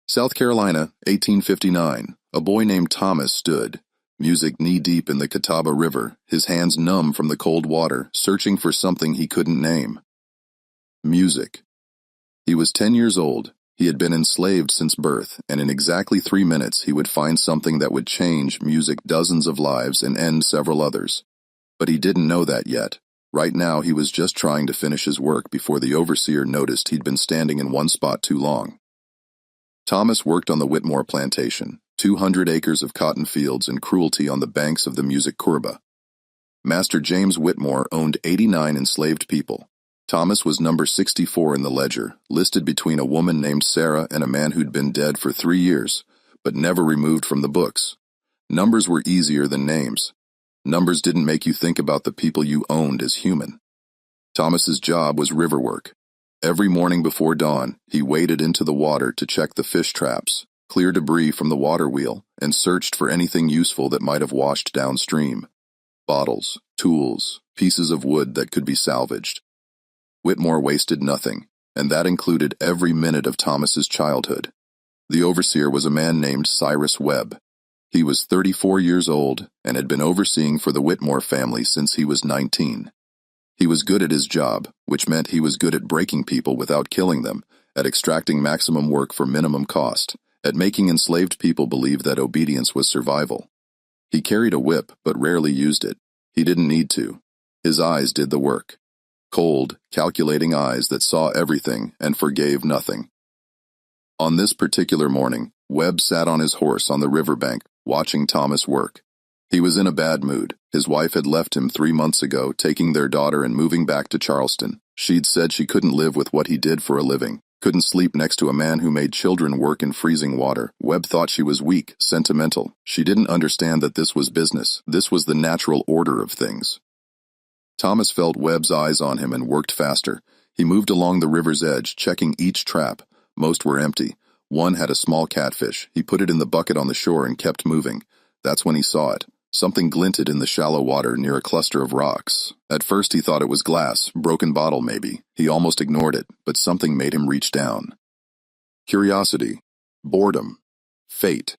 South Carolina, 1859. A boy named Thomas stood, music knee-deep in the Catawba River, his hands numb from the cold water, searching for something he couldn't name. Music. He was 10 years old. He had been enslaved since birth, and in exactly 3 minutes he would find something that would change music dozens of lives and end several others. But he didn't know that yet. Right now he was just trying to finish his work before the overseer noticed he'd been standing in one spot too long. Thomas worked on the Whitmore Plantation, 200 acres of cotton fields and cruelty on the banks of the Music Courba. Master James Whitmore owned 89 enslaved people. Thomas was number 64 in the ledger, listed between a woman named Sarah and a man who'd been dead for 3 years, but never removed from the books. Numbers were easier than names. Numbers didn't make you think about the people you owned as human. Thomas's job was river work. Every morning before dawn, he waded into the water to check the fish traps, clear debris from the water wheel, and searched for anything useful that might have washed downstream. Bottles, tools, pieces of wood that could be salvaged. Whitmore wasted nothing, and that included every minute of Thomas's childhood. The overseer was a man named Cyrus Webb. He was 34 years old and had been overseeing for the Whitmore family since he was 19. He was good at his job, which meant he was good at breaking people without killing them, at extracting maximum work for minimum cost, at making enslaved people believe that obedience was survival. He carried a whip but rarely used it. He didn't need to. His eyes did the work. Cold, calculating eyes that saw everything and forgave nothing. On this particular morning, Webb sat on his horse on the riverbank, watching Thomas work. He was in a bad mood. His wife had left him 3 months ago, taking their daughter and moving back to Charleston. She'd said she couldn't live with what he did for a living, couldn't sleep next to a man who made children work in freezing water. Webb thought she was weak, sentimental. She didn't understand that this was business. This was the natural order of things. Thomas felt Webb's eyes on him and worked faster. He moved along the river's edge, checking each trap. Most were empty. One had a small catfish. He put it in the bucket on the shore and kept moving. That's when he saw it. Something glinted in the shallow water near a cluster of rocks. At first he thought it was glass, broken bottle maybe. He almost ignored it, but something made him reach down. Curiosity, boredom, fate.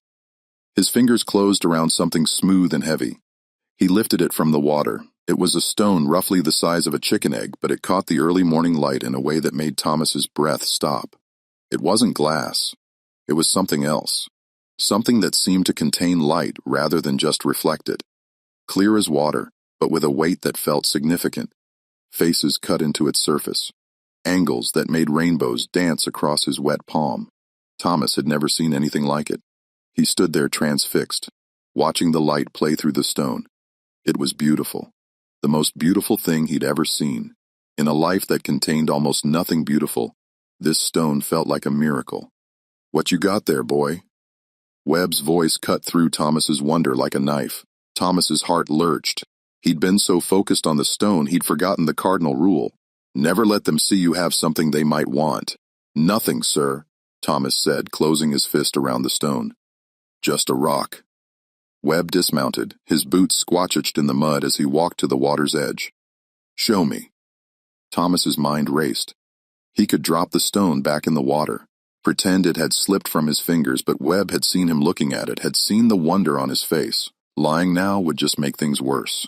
His fingers closed around something smooth and heavy. He lifted it from the water. It was a stone roughly the size of a chicken egg, but it caught the early morning light in a way that made Thomas's breath stop. It wasn't glass. It was something else. Something that seemed to contain light rather than just reflect it. Clear as water, but with a weight that felt significant. Faces cut into its surface. Angles that made rainbows dance across his wet palm. Thomas had never seen anything like it. He stood there transfixed, watching the light play through the stone. It was beautiful. The most beautiful thing he'd ever seen. In a life that contained almost nothing beautiful, this stone felt like a miracle. "What you got there, boy?" Webb's voice cut through Thomas's wonder like a knife. Thomas's heart lurched. He'd been so focused on the stone he'd forgotten the cardinal rule. Never let them see you have something they might want. "Nothing, sir," Thomas said, closing his fist around the stone. "Just a rock." Webb dismounted, his boots squatched in the mud as he walked to the water's edge. "Show me." Thomas's mind raced. He could drop the stone back in the water, pretend it had slipped from his fingers, but Webb had seen him looking at it, had seen the wonder on his face. Lying now would just make things worse.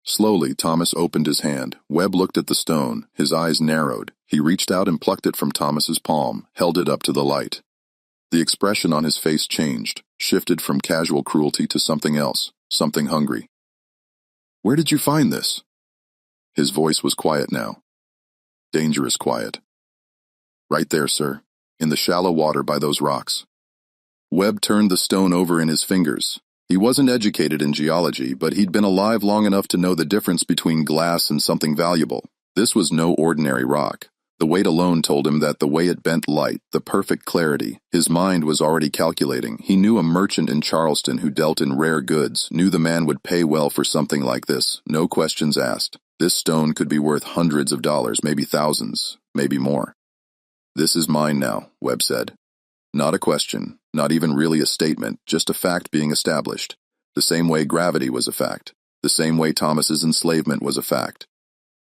Slowly, Thomas opened his hand. Webb looked at the stone, his eyes narrowed. He reached out and plucked it from Thomas's palm, held it up to the light. The expression on his face changed, shifted from casual cruelty to something else, something hungry. "Where did you find this?" His voice was quiet now. Dangerous quiet. "Right there, sir, in the shallow water by those rocks." Webb turned the stone over in his fingers. He wasn't educated in geology, but he'd been alive long enough to know the difference between glass and something valuable. This was no ordinary rock. The weight alone told him that the way it bent light, the perfect clarity, his mind was already calculating. He knew a merchant in Charleston who dealt in rare goods, knew the man would pay well for something like this, no questions asked. This stone could be worth hundreds of dollars, maybe thousands, maybe more. "This is mine now," Webb said. Not a question, not even really a statement, just a fact being established. The same way gravity was a fact, the same way Thomas's enslavement was a fact.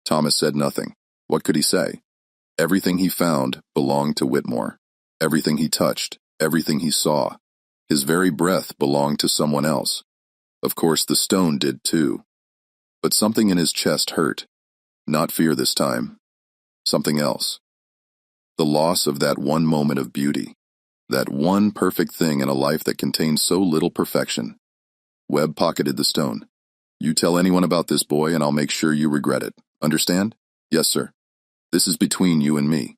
Thomas said nothing. What could he say? Everything he found belonged to Whitmore. Everything he touched, everything he saw. His very breath belonged to someone else. Of course, the stone did too. But something in his chest hurt. Not fear this time. Something else. The loss of that one moment of beauty. That one perfect thing in a life that contained so little perfection. Webb pocketed the stone. You tell anyone about this boy and I'll make sure you regret it. Understand? Yes, sir. This is between you and me.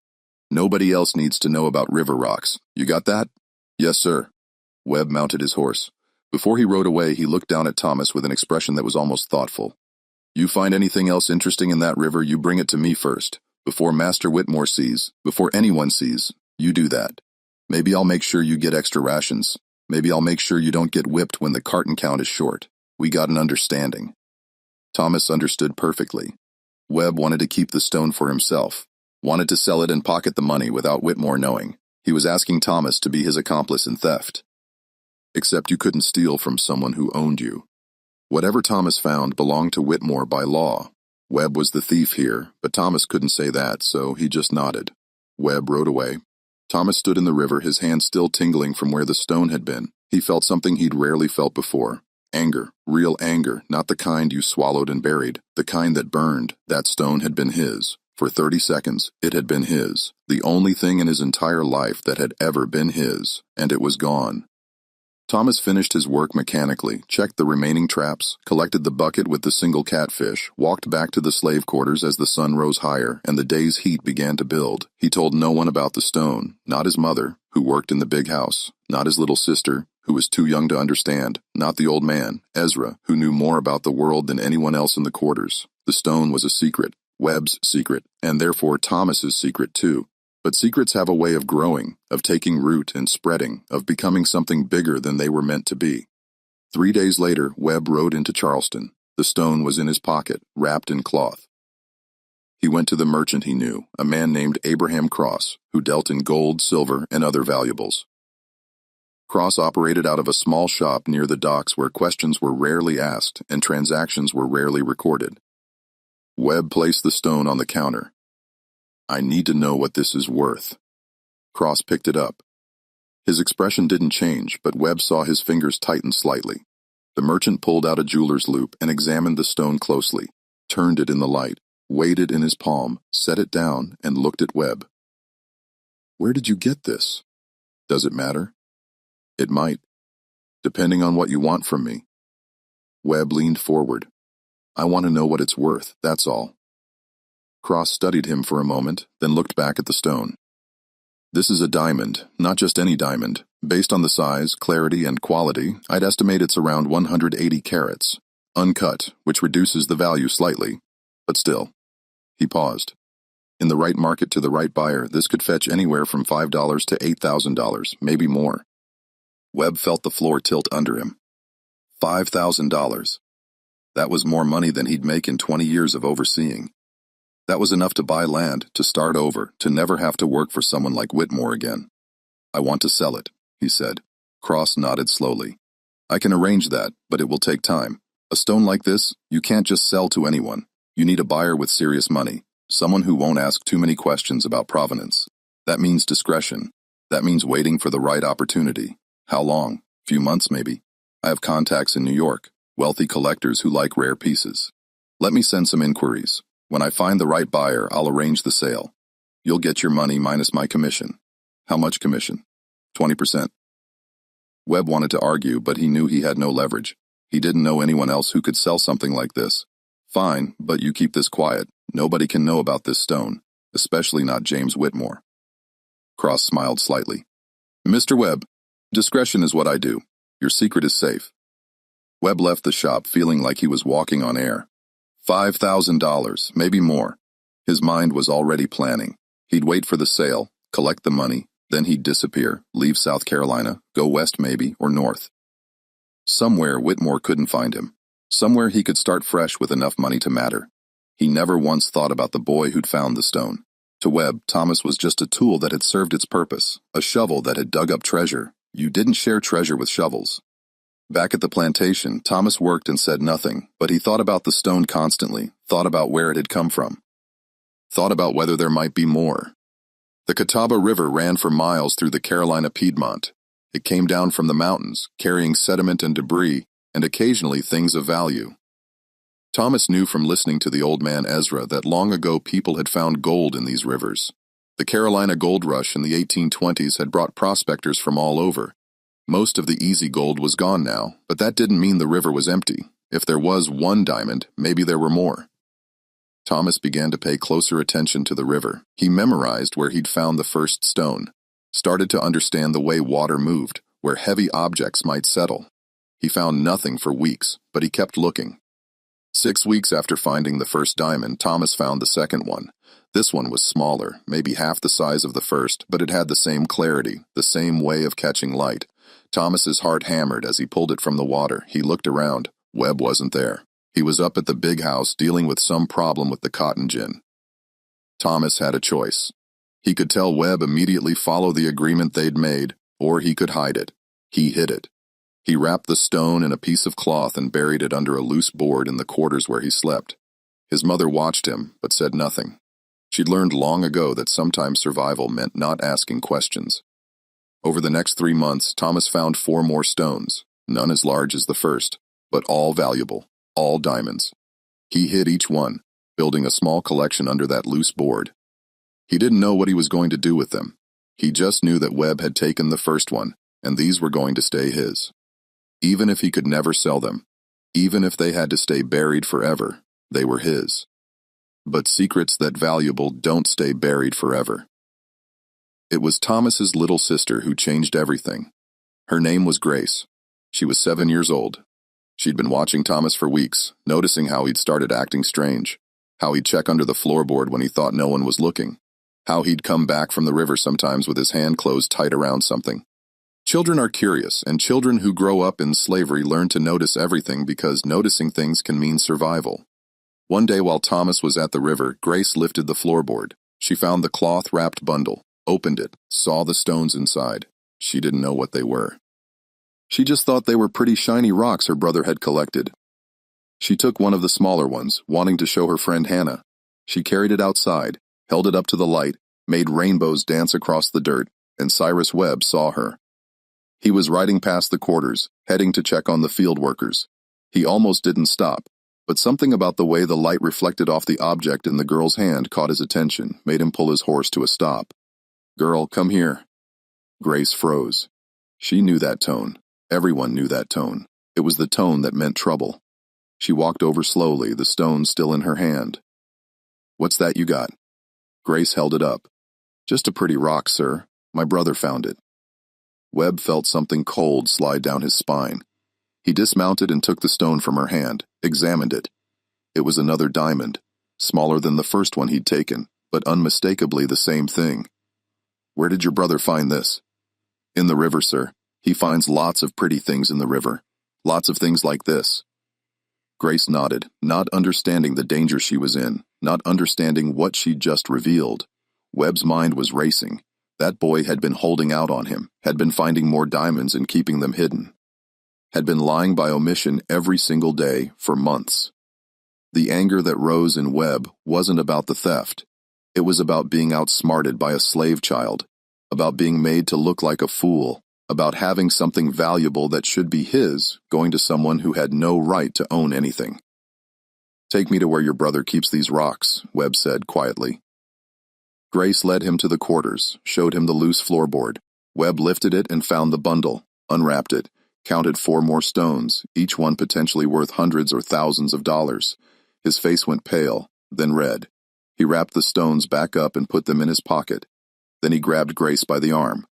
Nobody else needs to know about river rocks. You got that? Yes, sir. Webb mounted his horse. Before he rode away, he looked down at Thomas with an expression that was almost thoughtful. You find anything else interesting in that river, you bring it to me first. Before Master Whitmore sees, before anyone sees, you do that. Maybe I'll make sure you get extra rations. Maybe I'll make sure you don't get whipped when the carton count is short. We got an understanding. Thomas understood perfectly. Webb wanted to keep the stone for himself, wanted to sell it and pocket the money without Whitmore knowing. He was asking Thomas to be his accomplice in theft. Except you couldn't steal from someone who owned you. Whatever Thomas found belonged to Whitmore by law. Webb was the thief here, but Thomas couldn't say that, so he just nodded. Webb rode away. Thomas stood in the river, his hands still tingling from where the stone had been. He felt something he'd rarely felt before. Anger, real anger, not the kind you swallowed and buried, the kind that burned. That stone had been his. For 30 seconds, it had been his. The only thing in his entire life that had ever been his, and it was gone. Thomas finished his work mechanically, checked the remaining traps, collected the bucket with the single catfish, walked back to the slave quarters as the sun rose higher and the day's heat began to build. He told no one about the stone, not his mother, who worked in the big house, not his little sister, who was too young to understand, not the old man, Ezra, who knew more about the world than anyone else in the quarters. The stone was a secret, Webb's secret, and therefore Thomas's secret too. But secrets have a way of growing, of taking root and spreading, of becoming something bigger than they were meant to be. 3 days later, Webb rode into Charleston. The stone was in his pocket, wrapped in cloth. He went to the merchant he knew, a man named Abraham Cross, who dealt in gold, silver, and other valuables. Cross operated out of a small shop near the docks where questions were rarely asked and transactions were rarely recorded. Webb placed the stone on the counter. I need to know what this is worth. Cross picked it up. His expression didn't change, but Webb saw his fingers tighten slightly. The merchant pulled out a jeweler's loupe and examined the stone closely, turned it in the light, weighed it in his palm, set it down, and looked at Webb. Where did you get this? Does it matter? It might, depending on what you want from me. Webb leaned forward. I want to know what it's worth, that's all. Cross studied him for a moment, then looked back at the stone. This is a diamond, not just any diamond. Based on the size, clarity, and quality, I'd estimate it's around 180 carats. Uncut, which reduces the value slightly. But still. He paused. In the right market to the right buyer, this could fetch anywhere from $5 to $8,000, maybe more. Webb felt the floor tilt under him. $5,000. That was more money than he'd make in 20 years of overseeing. That was enough to buy land, to start over, to never have to work for someone like Whitmore again. I want to sell it, he said. Cross nodded slowly. I can arrange that, but it will take time. A stone like this, you can't just sell to anyone. You need a buyer with serious money, someone who won't ask too many questions about provenance. That means discretion. That means waiting for the right opportunity. How long? Few months, maybe. I have contacts in New York, wealthy collectors who like rare pieces. Let me send some inquiries. When I find the right buyer, I'll arrange the sale. You'll get your money minus my commission. How much commission? 20%. Webb wanted to argue, but he knew he had no leverage. He didn't know anyone else who could sell something like this. Fine, but you keep this quiet. Nobody can know about this stone, especially not James Whitmore. Cross smiled slightly. Mr. Webb, discretion is what I do. Your secret is safe. Webb left the shop feeling like he was walking on air. $5,000, maybe more. His mind was already planning. He'd wait for the sale, collect the money, then he'd disappear, leave South Carolina, go west maybe, or north. Somewhere Whitmore couldn't find him. Somewhere he could start fresh with enough money to matter. He never once thought about the boy who'd found the stone. To Webb, Thomas was just a tool that had served its purpose, a shovel that had dug up treasure. You didn't share treasure with shovels. Back at the plantation, Thomas worked and said nothing, but he thought about the stone constantly, thought about where it had come from. Thought about whether there might be more. The Catawba River ran for miles through the Carolina Piedmont. It came down from the mountains, carrying sediment and debris, and occasionally things of value. Thomas knew from listening to the old man Ezra that long ago people had found gold in these rivers. The Carolina gold rush in the 1820s had brought prospectors from all over. Most of the easy gold was gone now, but that didn't mean the river was empty. If there was one diamond, maybe there were more. Thomas began to pay closer attention to the river. He memorized where he'd found the first stone, started to understand the way water moved, where heavy objects might settle. He found nothing for weeks, but he kept looking. 6 weeks after finding the first diamond, Thomas found the second one. This one was smaller, maybe half the size of the first, but it had the same clarity, the same way of catching light. Thomas's heart hammered as he pulled it from the water. He looked around. Webb wasn't there. He was up at the big house dealing with some problem with the cotton gin. Thomas had a choice. He could tell Webb immediately follow the agreement they'd made, or he could hide it. He hid it. He wrapped the stone in a piece of cloth and buried it under a loose board in the quarters where he slept. His mother watched him, but said nothing. She'd learned long ago that sometimes survival meant not asking questions. Over the next 3 months, Thomas found 4 more stones, none as large as the first, but all valuable, all diamonds. He hid each one, building a small collection under that loose board. He didn't know what he was going to do with them. He just knew that Webb had taken the first one, and these were going to stay his. Even if he could never sell them, even if they had to stay buried forever, they were his. But secrets that valuable don't stay buried forever. It was Thomas's little sister who changed everything. Her name was Grace. She was 7 years old. She'd been watching Thomas for weeks, noticing how he'd started acting strange, how he'd check under the floorboard when he thought no one was looking, how he'd come back from the river sometimes with his hand closed tight around something. Children are curious, and children who grow up in slavery learn to notice everything because noticing things can mean survival. One day while Thomas was at the river, Grace lifted the floorboard. She found the cloth-wrapped bundle, opened it, saw the stones inside. She didn't know what they were. She just thought they were pretty shiny rocks her brother had collected. She took one of the smaller ones, wanting to show her friend Hannah. She carried it outside, held it up to the light, made rainbows dance across the dirt, and Cyrus Webb saw her. He was riding past the quarters, heading to check on the field workers. He almost didn't stop, but something about the way the light reflected off the object in the girl's hand caught his attention, made him pull his horse to a stop. "Girl, come here." Grace froze. She knew that tone. Everyone knew that tone. It was the tone that meant trouble. She walked over slowly, the stone still in her hand. "What's that you got?" Grace held it up. "Just a pretty rock, sir. My brother found it." Webb felt something cold slide down his spine. He dismounted and took the stone from her hand, examined it. It was another diamond, smaller than the first one he'd taken, but unmistakably the same thing. "Where did your brother find this?" "In the river, sir. He finds lots of pretty things in the river. Lots of things like this." Grace nodded, not understanding the danger she was in, not understanding what she'd just revealed. Webb's mind was racing. That boy had been holding out on him, had been finding more diamonds and keeping them hidden. Had been lying by omission every single day for months. The anger that rose in Webb wasn't about the theft. It was about being outsmarted by a slave child, about being made to look like a fool, about having something valuable that should be his going to someone who had no right to own anything. "Take me to where your brother keeps these rocks," Webb said quietly. Grace led him to the quarters, showed him the loose floorboard. Webb lifted it and found the bundle, unwrapped it, counted 4 more stones, each one potentially worth hundreds or thousands of dollars. His face went pale, then red. He wrapped the stones back up and put them in his pocket. Then he grabbed Grace by the arm.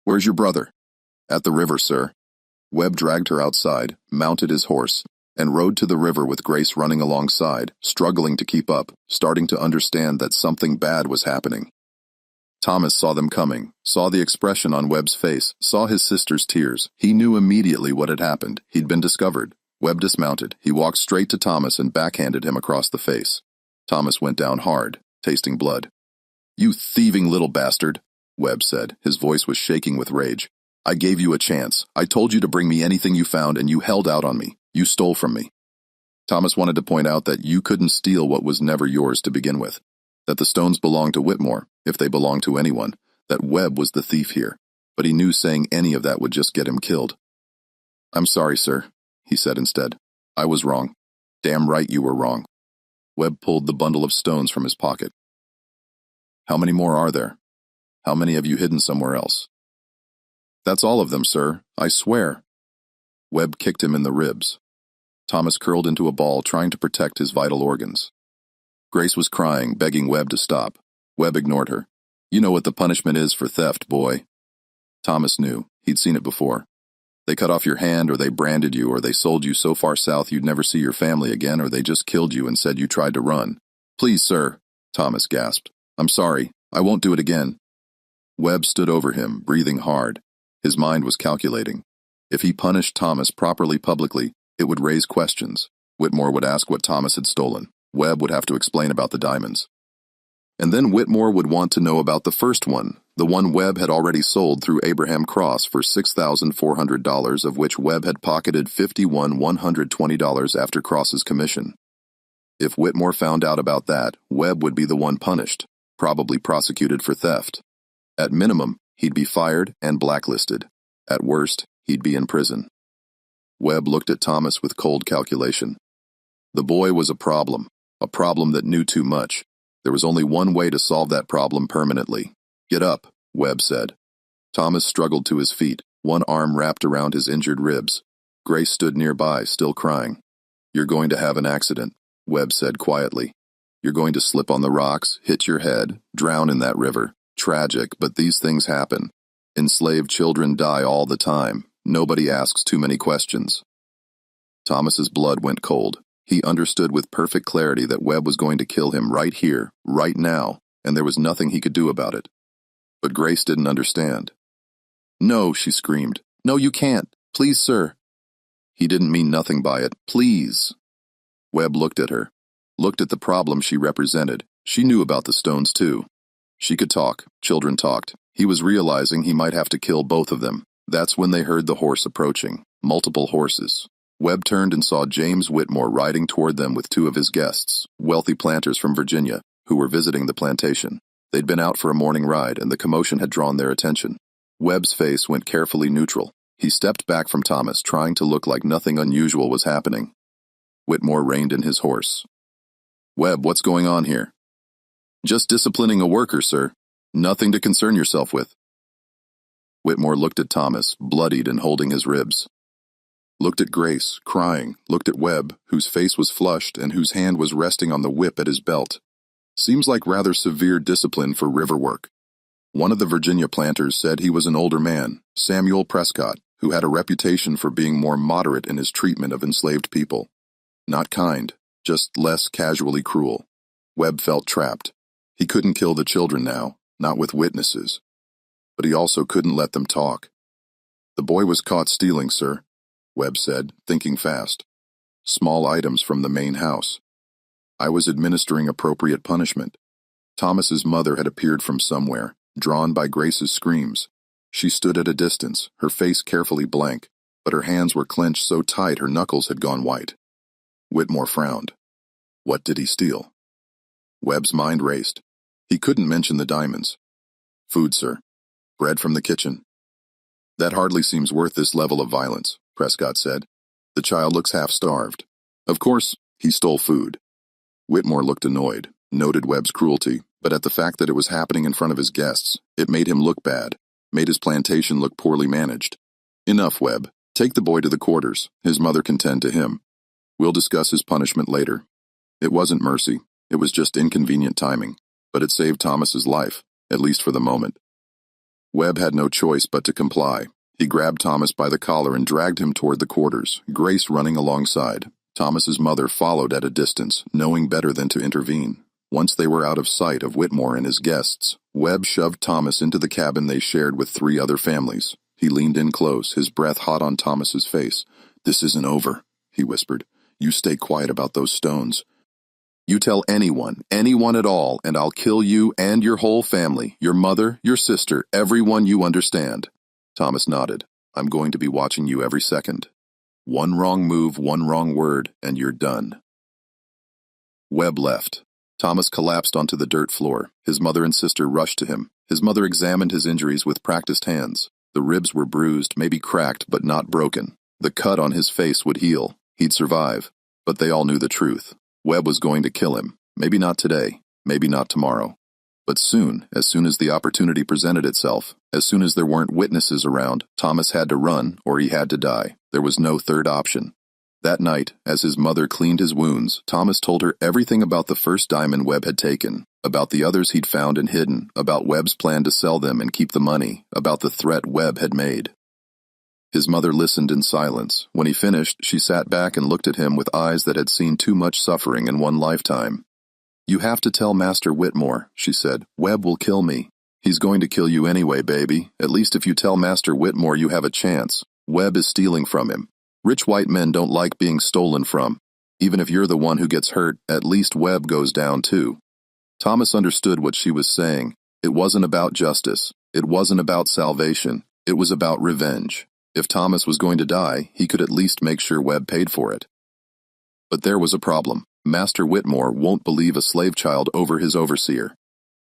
"Where's your brother?" "At the river, sir." Webb dragged her outside, mounted his horse, and rode to the river with Grace running alongside, struggling to keep up, starting to understand that something bad was happening. Thomas saw them coming, saw the expression on Webb's face, saw his sister's tears. He knew immediately what had happened. He'd been discovered. Webb dismounted. He walked straight to Thomas and backhanded him across the face. Thomas went down hard, tasting blood. "You thieving little bastard," Webb said. His voice was shaking with rage. "I gave you a chance. I told you to bring me anything you found, and you held out on me. You stole from me." Thomas wanted to point out that you couldn't steal what was never yours to begin with, that the stones belonged to Whitmore, if they belonged to anyone, that Webb was the thief here, but he knew saying any of that would just get him killed. "I'm sorry, sir," he said instead. "I was wrong. Damn right you were wrong." Webb pulled the bundle of stones from his pocket. "How many more are there? How many have you hidden somewhere else?" "That's all of them, sir. I swear." Webb kicked him in the ribs. Thomas curled into a ball, trying to protect his vital organs. Grace was crying, begging Webb to stop. Webb ignored her. "You know what the punishment is for theft, boy." Thomas knew. He'd seen it before. They cut off your hand, or they branded you, or they sold you so far south you'd never see your family again, or they just killed you and said you tried to run. "Please, sir," Thomas gasped. "I'm sorry. I won't do it again." Webb stood over him, breathing hard. His mind was calculating. If he punished Thomas properly publicly, it would raise questions. Whitmore would ask what Thomas had stolen. Webb would have to explain about the diamonds. And then Whitmore would want to know about the first one, the one Webb had already sold through Abraham Cross for $6,400, of which Webb had pocketed $51,120 after Cross's commission. If Whitmore found out about that, Webb would be the one punished, probably prosecuted for theft. At minimum, he'd be fired and blacklisted. At worst, he'd be in prison. Webb looked at Thomas with cold calculation. The boy was a problem that knew too much. There was only one way to solve that problem permanently. "Get up," Webb said. Thomas struggled to his feet, one arm wrapped around his injured ribs. Grace stood nearby, still crying. "You're going to have an accident," Webb said quietly. "You're going to slip on the rocks, hit your head, drown in that river. Tragic, but these things happen. Enslaved children die all the time. Nobody asks too many questions." Thomas's blood went cold. He understood with perfect clarity that Webb was going to kill him right here, right now, and there was nothing he could do about it. But Grace didn't understand. "No," she screamed. "No, you can't. Please, sir." He didn't mean nothing by it. "Please." Webb looked at her, looked at the problem she represented. She knew about the stones, too. She could talk. Children talked. He was realizing he might have to kill both of them. That's when they heard the horse approaching. Multiple horses. Webb turned and saw James Whitmore riding toward them with two of his guests, wealthy planters from Virginia, who were visiting the plantation. They'd been out for a morning ride, and the commotion had drawn their attention. Webb's face went carefully neutral. He stepped back from Thomas, trying to look like nothing unusual was happening. Whitmore reined in his horse. "Webb, what's going on here?" "Just disciplining a worker, sir. Nothing to concern yourself with." Whitmore looked at Thomas, bloodied and holding his ribs. Looked at Grace, crying, looked at Webb, whose face was flushed and whose hand was resting on the whip at his belt. Seems like rather severe discipline for river work. One of the Virginia planters said he was an older man, Samuel Prescott, who had a reputation for being more moderate in his treatment of enslaved people. Not kind, just less casually cruel. Webb felt trapped. He couldn't kill the children now, not with witnesses. But he also couldn't let them talk. "The boy was caught stealing, sir," Webb said, thinking fast. "Small items from the main house. I was administering appropriate punishment. Thomas's mother had appeared from somewhere, drawn by Grace's screams. She stood at a distance, her face carefully blank, but her hands were clenched so tight her knuckles had gone white." Whitmore frowned. What did he steal? Webb's mind raced. He couldn't mention the diamonds. "Food, sir. Bread from the kitchen." "That hardly seems worth this level of violence," Prescott said. "The child looks half-starved. Of course, he stole food." Whitmore looked annoyed, noted Webb's cruelty, but at the fact that it was happening in front of his guests, it made him look bad, made his plantation look poorly managed. "Enough, Webb. Take the boy to the quarters. His mother can tend to him. We'll discuss his punishment later." It wasn't mercy. It was just inconvenient timing, but it saved Thomas's life, at least for the moment. Webb had no choice but to comply. He grabbed Thomas by the collar and dragged him toward the quarters, Grace running alongside. Thomas's mother followed at a distance, knowing better than to intervene. Once they were out of sight of Whitmore and his guests, Webb shoved Thomas into the cabin they shared with 3 other families. He leaned in close, his breath hot on Thomas's face. "This isn't over," he whispered. "You stay quiet about those stones. You tell anyone at all, and I'll kill you and your whole family, your mother, your sister, everyone you understand." Thomas nodded. "I'm going to be watching you every second. One wrong move, one wrong word, and you're done." Webb left. Thomas collapsed onto the dirt floor. His mother and sister rushed to him. His mother examined his injuries with practiced hands. The ribs were bruised, maybe cracked, but not broken. The cut on his face would heal. He'd survive. But they all knew the truth. Webb was going to kill him. Maybe not today. Maybe not tomorrow. But soon as the opportunity presented itself, as soon as there weren't witnesses around, Thomas had to run or he had to die. There was no third option. That night, as his mother cleaned his wounds, Thomas told her everything about the first diamond Webb had taken, about the others he'd found and hidden, about Webb's plan to sell them and keep the money, about the threat Webb had made. His mother listened in silence. When he finished, she sat back and looked at him with eyes that had seen too much suffering in one lifetime. "You have to tell Master Whitmore," she said. "Webb will kill me." "He's going to kill you anyway, baby. At least if you tell Master Whitmore you have a chance. Webb is stealing from him. Rich white men don't like being stolen from. Even if you're the one who gets hurt, at least Webb goes down too." Thomas understood what she was saying. It wasn't about justice. It wasn't about salvation. It was about revenge. If Thomas was going to die, he could at least make sure Webb paid for it. But there was a problem. Master Whitmore won't believe a slave child over his overseer.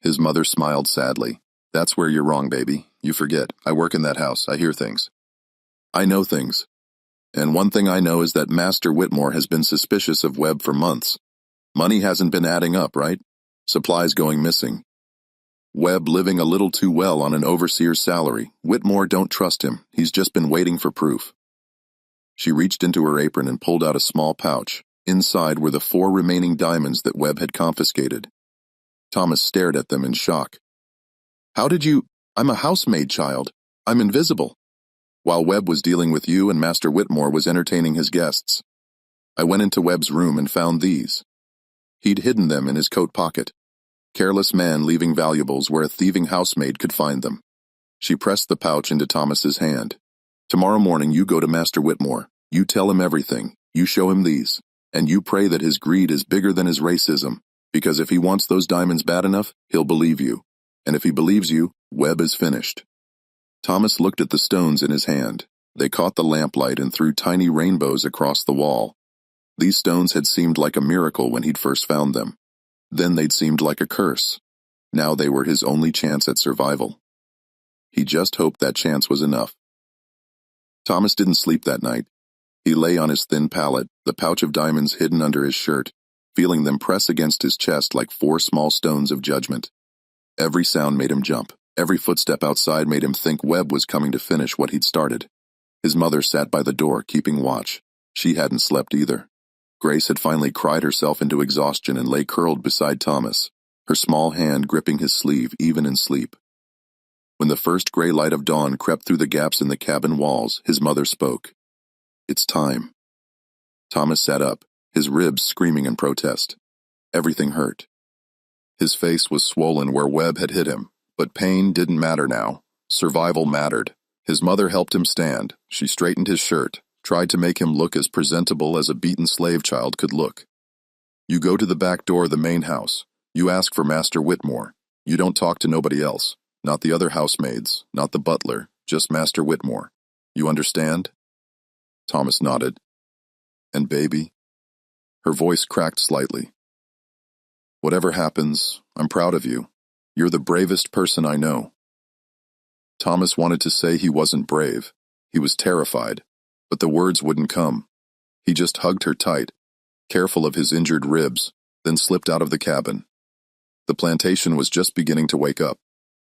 His mother smiled sadly. "That's where you're wrong, baby. You forget. I work in that house. I hear things. I know things. And one thing I know is that Master Whitmore has been suspicious of Webb for months. Money hasn't been adding up, right? Supplies going missing. Webb living a little too well on an overseer's salary. Whitmore don't trust him. He's just been waiting for proof." She reached into her apron and pulled out a small pouch. Inside were the 4 remaining diamonds that Webb had confiscated. Thomas stared at them in shock. "How did you— I'm a housemaid, child. I'm invisible. While Webb was dealing with you and Master Whitmore was entertaining his guests. I went into Webb's room and found these. He'd hidden them in his coat pocket. Careless man leaving valuables where a thieving housemaid could find them." She pressed the pouch into Thomas's hand. "Tomorrow morning you go to Master Whitmore. You tell him everything. You show him these. And you pray that his greed is bigger than his racism, because if he wants those diamonds bad enough, he'll believe you. And if he believes you, Webb is finished." Thomas looked at the stones in his hand. They caught the lamplight and threw tiny rainbows across the wall. These stones had seemed like a miracle when he'd first found them. Then they'd seemed like a curse. Now they were his only chance at survival. He just hoped that chance was enough. Thomas didn't sleep that night. He lay on his thin pallet, the pouch of diamonds hidden under his shirt, feeling them press against his chest like 4 small stones of judgment. Every sound made him jump. Every footstep outside made him think Webb was coming to finish what he'd started. His mother sat by the door, keeping watch. She hadn't slept either. Grace had finally cried herself into exhaustion and lay curled beside Thomas, her small hand gripping his sleeve even in sleep. When the first gray light of dawn crept through the gaps in the cabin walls, his mother spoke. "It's time." Thomas sat up, his ribs screaming in protest. Everything hurt. His face was swollen where Webb had hit him, but pain didn't matter now. Survival mattered. His mother helped him stand. She straightened his shirt, tried to make him look as presentable as a beaten slave child could look. "You go to the back door of the main house. You ask for Master Whitmore. You don't talk to nobody else. Not the other housemaids, not the butler, just Master Whitmore. You understand?" Thomas nodded. "And baby?" Her voice cracked slightly. "Whatever happens, I'm proud of you. You're the bravest person I know." Thomas wanted to say he wasn't brave. He was terrified, but the words wouldn't come. He just hugged her tight, careful of his injured ribs, then slipped out of the cabin. The plantation was just beginning to wake up.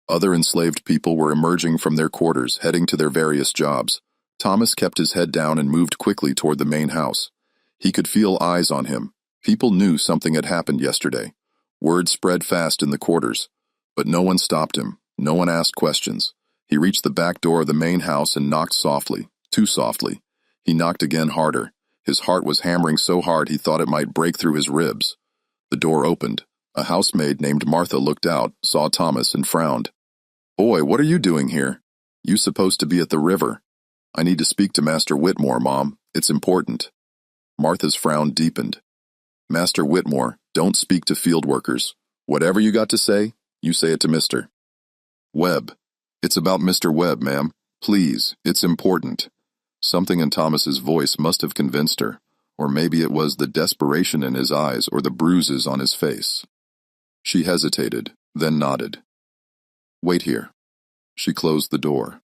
Other enslaved people were emerging from their quarters, heading to their various jobs. Thomas kept his head down and moved quickly toward the main house. He could feel eyes on him. People knew something had happened yesterday. Word spread fast in the quarters, but no one stopped him. No one asked questions. He reached the back door of the main house and knocked softly, too softly. He knocked again harder. His heart was hammering so hard he thought it might break through his ribs. The door opened. A housemaid named Martha looked out, saw Thomas, and frowned. "Boy, what are you doing here? You supposed to be at the river." "I need to speak to Master Whitmore, Mom. It's important." Martha's frown deepened. "Master Whitmore, don't speak to field workers. Whatever you got to say, you say it to Mr. Webb. It's about Mr. Webb, ma'am. Please, it's important." Something in Thomas's voice must have convinced her, or maybe it was the desperation in his eyes or the bruises on his face. She hesitated, then nodded. Wait here. She closed the door.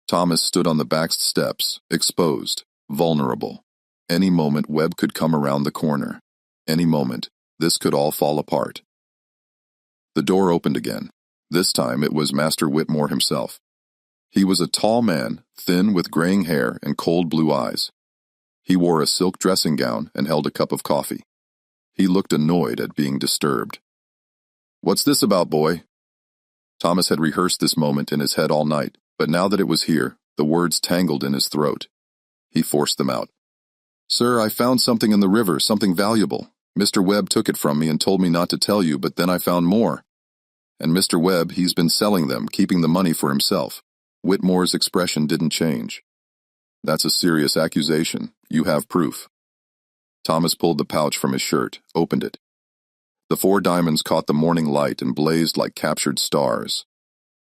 Thomas stood on the back steps, exposed, vulnerable. Any moment Webb could come around the corner. Any moment, this could all fall apart. The door opened again. This time it was Master Whitmore himself. He was a tall man, thin with graying hair and cold blue eyes. He wore a silk dressing gown and held a cup of coffee. He looked annoyed at being disturbed. What's this about, boy? Thomas had rehearsed this moment in his head all night, but now that it was here, the words tangled in his throat. He forced them out. Sir, I found something in the river, something valuable. Mr. Webb took it from me and told me not to tell you, but then I found more. And Mr. Webb, he's been selling them, keeping the money for himself. Whitmore's expression didn't change. That's a serious accusation. You have proof. Thomas pulled the pouch from his shirt, opened it. The 4 diamonds caught the morning light and blazed like captured stars.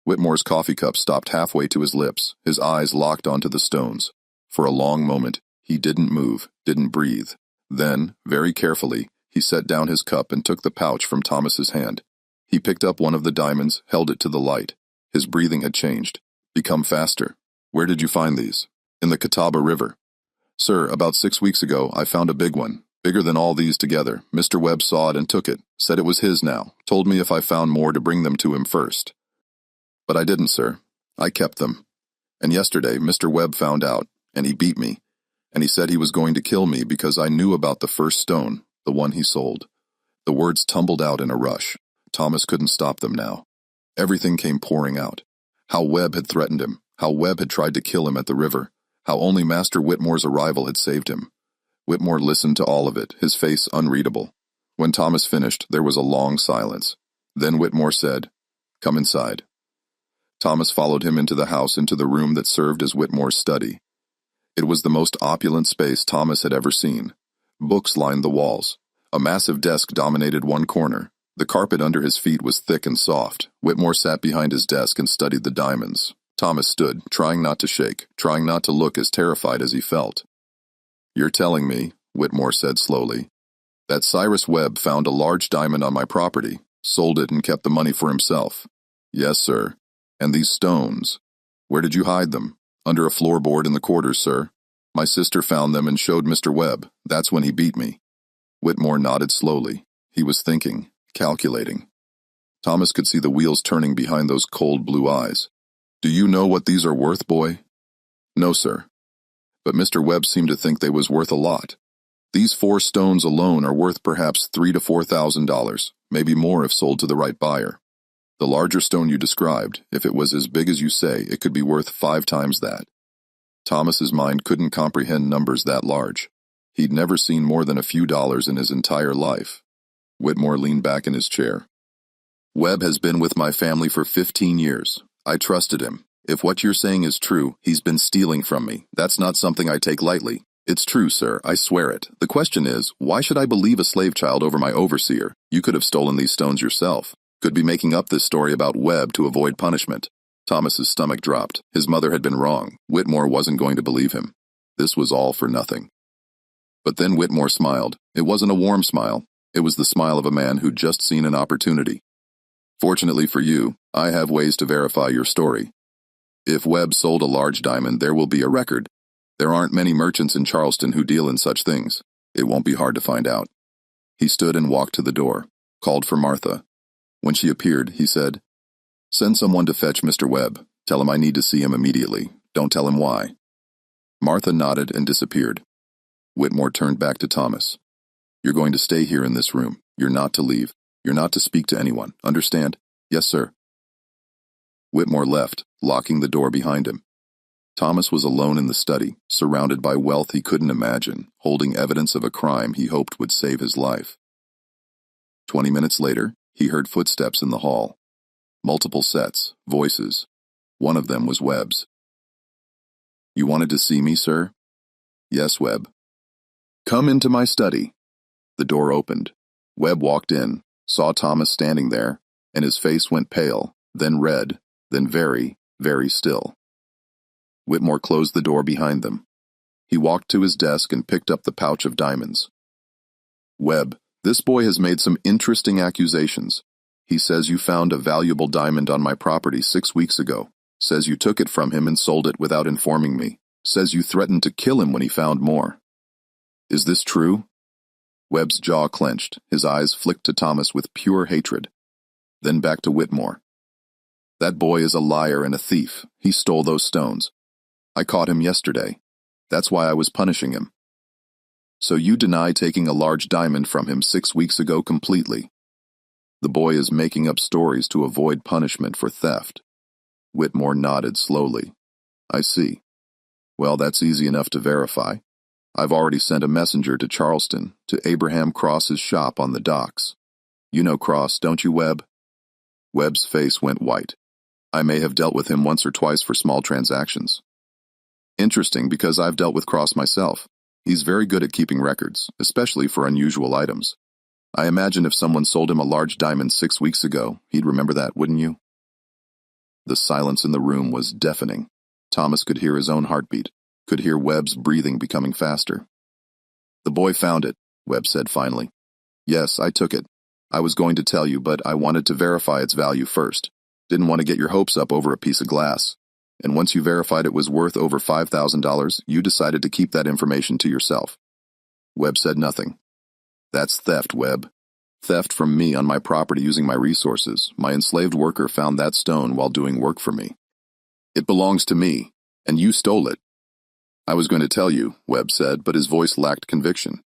Whitmore's coffee cup stopped halfway to his lips, his eyes locked onto the stones. For a long moment, he didn't move, didn't breathe. Then, very carefully, he set down his cup and took the pouch from Thomas's hand. He picked up one of the diamonds, held it to the light. His breathing had changed, become faster. Where did you find these? In the Catawba River. Sir, about 6 weeks ago, I found a big one, bigger than all these together. Mr. Webb saw it and took it, said it was his now, told me if I found more to bring them to him first. But I didn't, sir. I kept them. And yesterday, Mr. Webb found out, and he beat me. And he said he was going to kill me because I knew about the first stone, the one he sold. The words tumbled out in a rush. Thomas couldn't stop them now. Everything came pouring out. How Webb had threatened him, how Webb had tried to kill him at the river, how only Master Whitmore's arrival had saved him. Whitmore listened to all of it, his face unreadable. When Thomas finished, there was a long silence. Then Whitmore said, "Come inside." Thomas followed him into the house, into the room that served as Whitmore's study. It was the most opulent space Thomas had ever seen. Books lined the walls. A massive desk dominated one corner. The carpet under his feet was thick and soft. Whitmore sat behind his desk and studied the diamonds. Thomas stood, trying not to shake, trying not to look as terrified as he felt. "You're telling me," Whitmore said slowly, "that Cyrus Webb found a large diamond on my property, sold it and kept the money for himself." "Yes, sir." "And these stones, where did you hide them?" "Under a floorboard in the quarters, sir. My sister found them and showed Mr. Webb. That's when he beat me." Whitmore nodded slowly. He was thinking, calculating. Thomas could see the wheels turning behind those cold blue eyes. "Do you know what these are worth, boy?" "No, sir. But Mr. Webb seemed to think they was worth a lot. These 4 stones alone are worth perhaps $3,000 to $4,000, maybe more if sold to the right buyer. The larger stone you described, if it was as big as you say, it could be worth 5 times that." Thomas's mind couldn't comprehend numbers that large. He'd never seen more than a few dollars in his entire life. Whitmore leaned back in his chair. "Webb has been with my family for 15 years. I trusted him. If what you're saying is true, he's been stealing from me. That's not something I take lightly. It's true, sir, I swear it. The question is, why should I believe a slave child over my overseer? You could have stolen these stones yourself. Could be making up this story about Webb to avoid punishment." Thomas's stomach dropped. His mother had been wrong. Whitmore wasn't going to believe him. This was all for nothing. But then Whitmore smiled. It wasn't a warm smile. It was the smile of a man who'd just seen an opportunity. "Fortunately for you, I have ways to verify your story. If Webb sold a large diamond, there will be a record. There aren't many merchants in Charleston who deal in such things. It won't be hard to find out." He stood and walked to the door, called for Martha. When she appeared, he said, "Send someone to fetch Mr. Webb. Tell him I need to see him immediately. Don't tell him why." Martha nodded and disappeared. Whitmore turned back to Thomas. "You're going to stay here in this room. You're not to leave. You're not to speak to anyone. Understand?" "Yes, sir." Whitmore left, locking the door behind him. Thomas was alone in the study, surrounded by wealth he couldn't imagine, holding evidence of a crime he hoped would save his life. 20 minutes later, he heard footsteps in the hall. Multiple sets, voices. One of them was Webb's. "You wanted to see me, sir?" "Yes, Webb." "Come into my study." The door opened. Webb walked in, saw Thomas standing there, and his face went pale, then red, then very, very still. Whitmore closed the door behind them. He walked to his desk and picked up the pouch of diamonds. "Webb, this boy has made some interesting accusations. He says you found a valuable diamond on my property 6 weeks ago. Says you took it from him and sold it without informing me. Says you threatened to kill him when he found more. Is this true? Webb's jaw clenched. His eyes flicked to Thomas with pure hatred. Then back to Whitmore. That boy is a liar and a thief. He stole those stones. I caught him yesterday. That's why I was punishing him. So you deny taking a large diamond from him 6 weeks ago completely. The boy is making up stories to avoid punishment for theft. Whitmore nodded slowly. I see. Well, that's easy enough to verify. I've already sent a messenger to Charleston, to Abraham Cross's shop on the docks. You know Cross, don't you, Webb? Webb's face went white. I may have dealt with him once or twice for small transactions. Interesting, because I've dealt with Cross myself. He's very good at keeping records, especially for unusual items. I imagine if someone sold him a large diamond 6 weeks ago, he'd remember that, wouldn't you? The silence in the room was deafening. Thomas could hear his own heartbeat, could hear Webb's breathing becoming faster. The boy found it, Webb said finally. Yes, I took it. I was going to tell you, but I wanted to verify its value first. Didn't want to get your hopes up over a piece of glass. And once you verified it was worth over $5,000, you decided to keep that information to yourself. Webb said nothing. That's theft, Webb. Theft from me on my property using my resources. My enslaved worker found that stone while doing work for me. It belongs to me, and you stole it. I was going to tell you, Webb said, but his voice lacked conviction.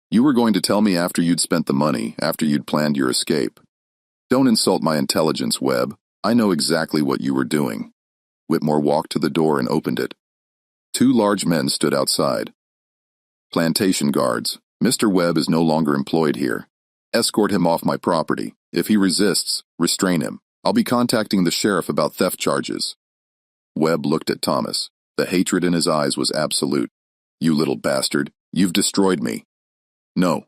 You were going to tell me after you'd spent the money, after you'd planned your escape. Don't insult my intelligence, Webb. I know exactly what you were doing. Whitmore walked to the door and opened it. 2 large men stood outside. Plantation guards. Mr. Webb is no longer employed here. Escort him off my property. If he resists, restrain him. I'll be contacting the sheriff about theft charges. Webb looked at Thomas. The hatred in his eyes was absolute. You little bastard. You've destroyed me. No,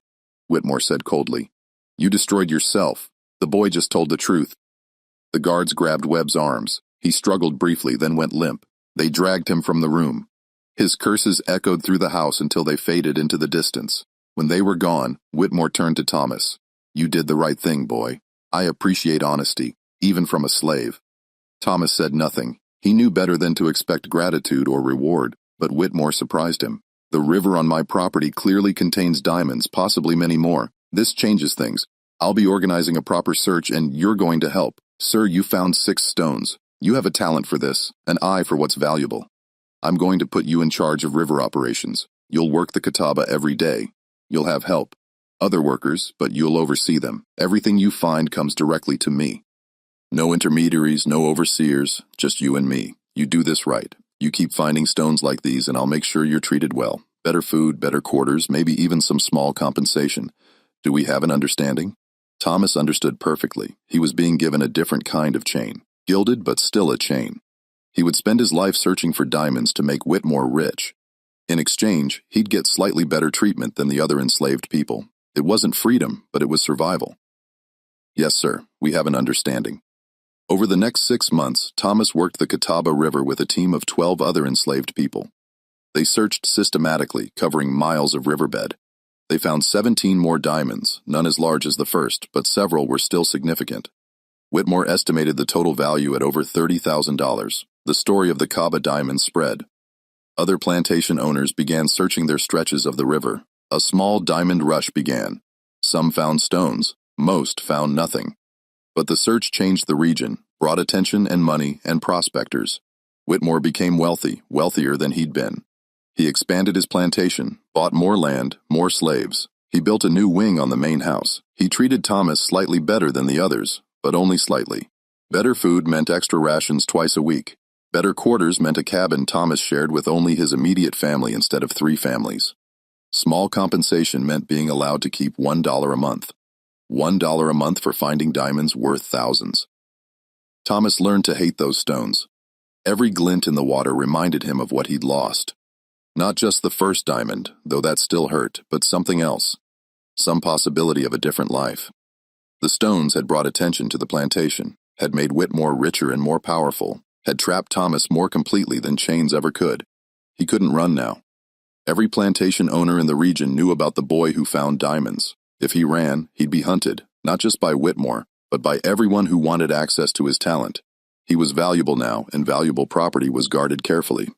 Whitmore said coldly. You destroyed yourself. The boy just told the truth. The guards grabbed Webb's arms. He struggled briefly, then went limp. They dragged him from the room. His curses echoed through the house until they faded into the distance. When they were gone, Whitmore turned to Thomas. You did the right thing, boy. I appreciate honesty, even from a slave. Thomas said nothing. He knew better than to expect gratitude or reward, but Whitmore surprised him. The river on my property clearly contains diamonds, possibly many more. This changes things. I'll be organizing a proper search and you're going to help. Sir, you found 6 stones. You have a talent for this, an eye for what's valuable. I'm going to put you in charge of river operations. You'll work the Catawba every day. You'll have help. Other workers, but you'll oversee them. Everything you find comes directly to me. No intermediaries, no overseers, just you and me. You do this right. You keep finding stones like these and I'll make sure you're treated well. Better food, better quarters, maybe even some small compensation. Do we have an understanding? Thomas understood perfectly. He was being given a different kind of chain. Gilded, but still a chain. He would spend his life searching for diamonds to make Whitmore rich. In exchange, he'd get slightly better treatment than the other enslaved people. It wasn't freedom, but it was survival. Yes, sir, we have an understanding. Over the next 6 months, Thomas worked the Catawba River with a team of 12 other enslaved people. They searched systematically, covering miles of riverbed. They found 17 more diamonds, none as large as the first, but several were still significant. Whitmore estimated the total value at over $30,000. The story of the Caba diamond spread. Other plantation owners began searching their stretches of the river. A small diamond rush began. Some found stones, most found nothing. But the search changed the region, brought attention and money and prospectors. Whitmore became wealthy, wealthier than he'd been. He expanded his plantation, bought more land, more slaves. He built a new wing on the main house. He treated Thomas slightly better than the others, but only slightly. Better food meant extra rations twice a week. Better quarters meant a cabin Thomas shared with only his immediate family instead of 3 families. Small compensation meant being allowed to keep $1 a month. $1 a month for finding diamonds worth thousands. Thomas learned to hate those stones. Every glint in the water reminded him of what he'd lost. Not just the first diamond, though that still hurt, but something else. Some possibility of a different life. The stones had brought attention to the plantation, had made Whitmore richer and more powerful, had trapped Thomas more completely than chains ever could. He couldn't run now. Every plantation owner in the region knew about the boy who found diamonds. If he ran, he'd be hunted, not just by Whitmore, but by everyone who wanted access to his talent. He was valuable now, and valuable property was guarded carefully.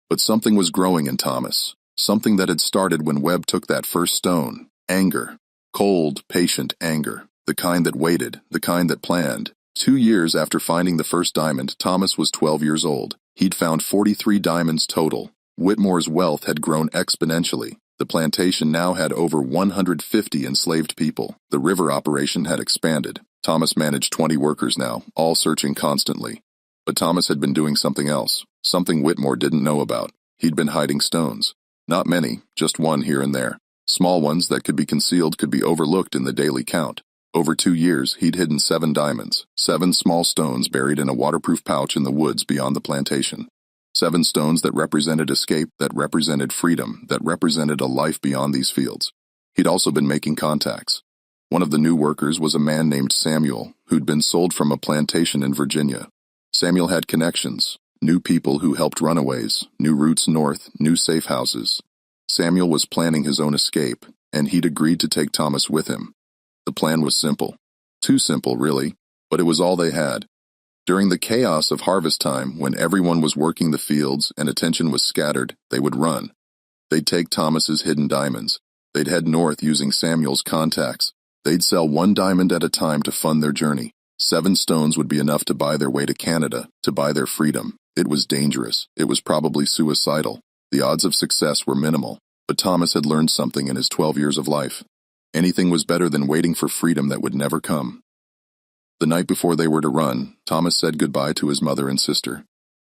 But something was growing in Thomas, something that had started when Webb took that first stone. Anger. Cold, patient anger. The kind that waited, the kind that planned. 2 years after finding the first diamond, Thomas was 12 years old. He'd found 43 diamonds total. Whitmore's wealth had grown exponentially. The plantation now had over 150 enslaved people. The river operation had expanded. Thomas managed 20 workers now, all searching constantly. But Thomas had been doing something else, something Whitmore didn't know about. He'd been hiding stones. Not many, just one here and there. Small ones that could be concealed could be overlooked in the daily count. Over 2 years, he'd hidden 7 diamonds, 7 small stones buried in a waterproof pouch in the woods beyond the plantation. 7 stones that represented escape, that represented freedom, that represented a life beyond these fields. He'd also been making contacts. One of the new workers was a man named Samuel, who'd been sold from a plantation in Virginia. Samuel had connections, new people who helped runaways, new routes north, new safe houses. Samuel was planning his own escape, and he'd agreed to take Thomas with him. The plan was simple. Too simple, really, but it was all they had. During the chaos of harvest time, when everyone was working the fields and attention was scattered, they would run. They'd take Thomas's hidden diamonds. They'd head north using Samuel's contacts. They'd sell 1 diamond at a time to fund their journey. 7 stones would be enough to buy their way to Canada, to buy their freedom. It was dangerous. It was probably suicidal. The odds of success were minimal, but Thomas had learned something in his 12 years of life. Anything was better than waiting for freedom that would never come. The night before they were to run, Thomas said goodbye to his mother and sister.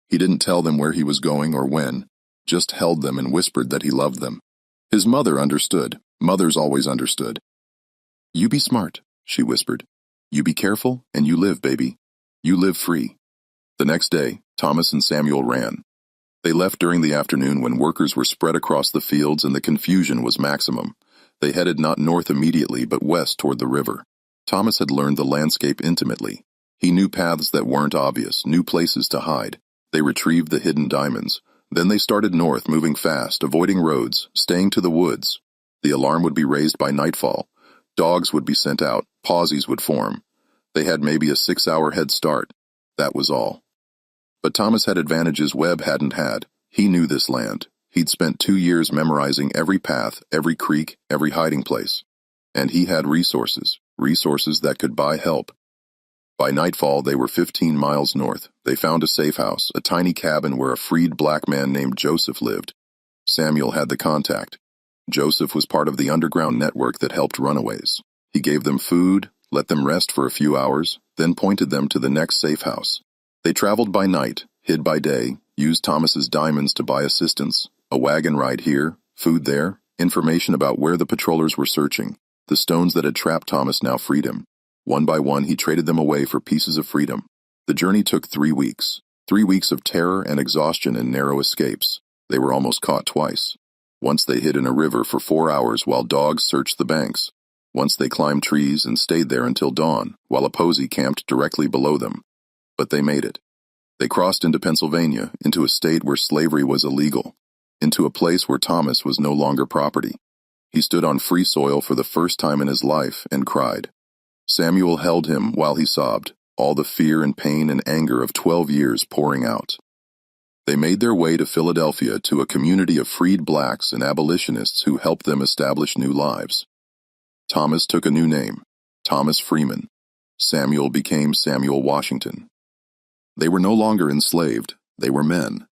He didn't tell them where he was going or when, just held them and whispered that he loved them. His mother understood. Mothers always understood. "You be smart," she whispered. "You be careful, and you live, baby. You live free." The next day, Thomas and Samuel ran. They left during the afternoon when workers were spread across the fields and the confusion was maximum. They headed not north immediately, but west toward the river. Thomas had learned the landscape intimately. He knew paths that weren't obvious, knew places to hide. They retrieved the hidden diamonds. Then they started north, moving fast, avoiding roads, staying to the woods. The alarm would be raised by nightfall. Dogs would be sent out, pauses would form. They had maybe a 6-hour head start. That was all. But Thomas had advantages Webb hadn't had. He knew this land. He'd spent 2 years memorizing every path, every creek, every hiding place. And he had resources that could buy help. By nightfall, they were 15 miles north. They found a safe house, a tiny cabin where a freed black man named Joseph lived. Samuel had the contact. Joseph was part of the underground network that helped runaways. He gave them food, let them rest for a few hours, then pointed them to the next safe house. They traveled by night, hid by day, used Thomas's diamonds to buy assistance, a wagon ride here, food there, information about where the patrollers were searching. The stones that had trapped Thomas now freed him. One by one, he traded them away for pieces of freedom. The journey took 3 weeks. 3 weeks of terror and exhaustion and narrow escapes. They were almost caught twice. Once they hid in a river for 4 hours while dogs searched the banks. Once they climbed trees and stayed there until dawn, while a posy camped directly below them. But they made it. They crossed into Pennsylvania, into a state where slavery was illegal, into a place where Thomas was no longer property. He stood on free soil for the first time in his life and cried. Samuel held him while he sobbed, all the fear and pain and anger of 12 years pouring out. They made their way to Philadelphia to a community of freed blacks and abolitionists who helped them establish new lives. Thomas took a new name, Thomas Freeman. Samuel became Samuel Washington. They were no longer enslaved, they were men.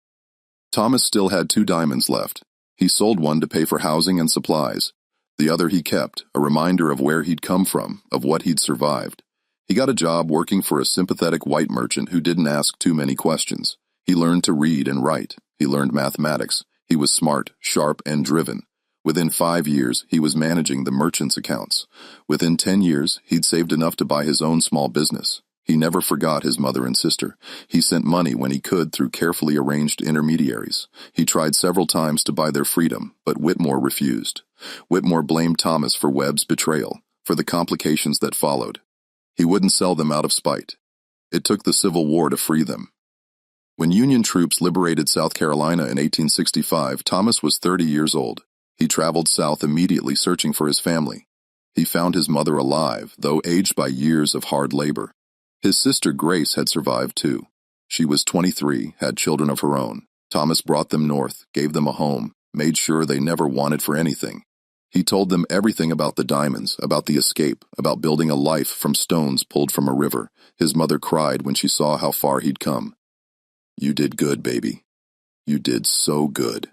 Thomas still had 2 diamonds left. He sold one to pay for housing and supplies. The other he kept, a reminder of where he'd come from, of what he'd survived. He got a job working for a sympathetic white merchant who didn't ask too many questions. He learned to read and write. He learned mathematics. He was smart, sharp, and driven. Within 5 years, he was managing the merchant's accounts. Within 10 years, he'd saved enough to buy his own small business. He never forgot his mother and sister. He sent money when he could through carefully arranged intermediaries. He tried several times to buy their freedom, but Whitmore refused. Whitmore blamed Thomas for Webb's betrayal, for the complications that followed. He wouldn't sell them out of spite. It took the Civil War to free them. When Union troops liberated South Carolina in 1865, Thomas was 30 years old. He traveled south immediately searching for his family. He found his mother alive, though aged by years of hard labor. His sister Grace had survived too. She was 23, had children of her own. Thomas brought them north, gave them a home, made sure they never wanted for anything. He told them everything about the diamonds, about the escape, about building a life from stones pulled from a river. His mother cried when she saw how far he'd come. "You did good, baby. You did so good."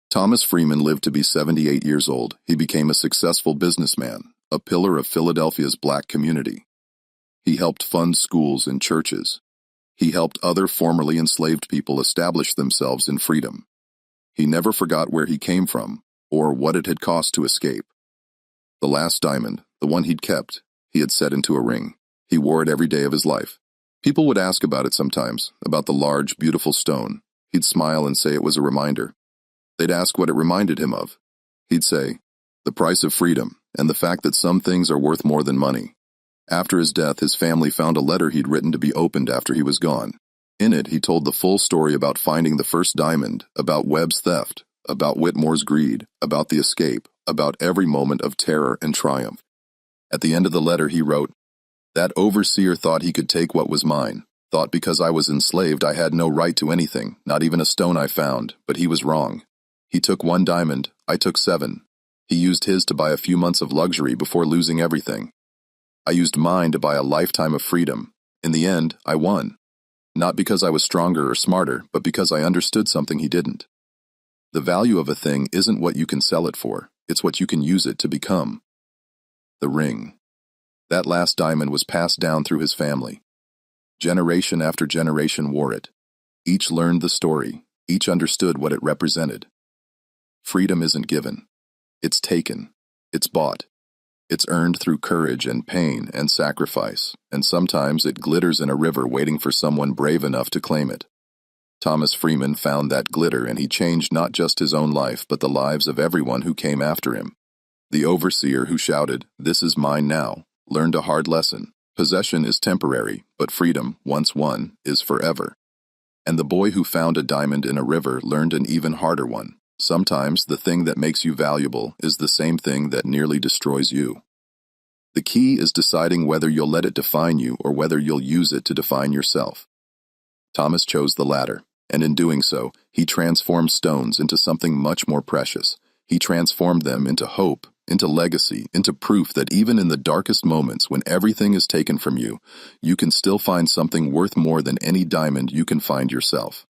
Thomas Freeman lived to be 78 years old. He became a successful businessman, a pillar of Philadelphia's black community. He helped fund schools and churches. He helped other formerly enslaved people establish themselves in freedom. He never forgot where he came from or what it had cost to escape. The last diamond, the one he'd kept, he had set into a ring. He wore it every day of his life. People would ask about it sometimes, about the large, beautiful stone. He'd smile and say it was a reminder. They'd ask what it reminded him of. He'd say, the price of freedom and the fact that some things are worth more than money. After his death, his family found a letter he'd written to be opened after he was gone. In it, he told the full story about finding the first diamond, about Webb's theft, about Whitmore's greed, about the escape, about every moment of terror and triumph. At the end of the letter, he wrote, "That overseer thought he could take what was mine, thought because I was enslaved I had no right to anything, not even a stone I found, but he was wrong. He took 1 diamond, I took 7. He used his to buy a few months of luxury before losing everything. I used mine to buy a lifetime of freedom. In the end, I won. Not because I was stronger or smarter, but because I understood something he didn't. The value of a thing isn't what you can sell it for, it's what you can use it to become." The ring. That last diamond was passed down through his family. Generation after generation wore it. Each learned the story, each understood what it represented. Freedom isn't given. It's taken. It's bought. It's earned through courage and pain and sacrifice, and sometimes it glitters in a river waiting for someone brave enough to claim it. Thomas Freeman found that glitter, and he changed not just his own life, but the lives of everyone who came after him. The overseer who shouted, "This is mine now," learned a hard lesson. Possession is temporary, but freedom, once won, is forever. And the boy who found a diamond in a river learned an even harder one. Sometimes the thing that makes you valuable is the same thing that nearly destroys you. The key is deciding whether you'll let it define you or whether you'll use it to define yourself. Thomas chose the latter, and in doing so, he transformed stones into something much more precious. He transformed them into hope, into legacy, into proof that even in the darkest moments when everything is taken from you, you can still find something worth more than any diamond you can find yourself.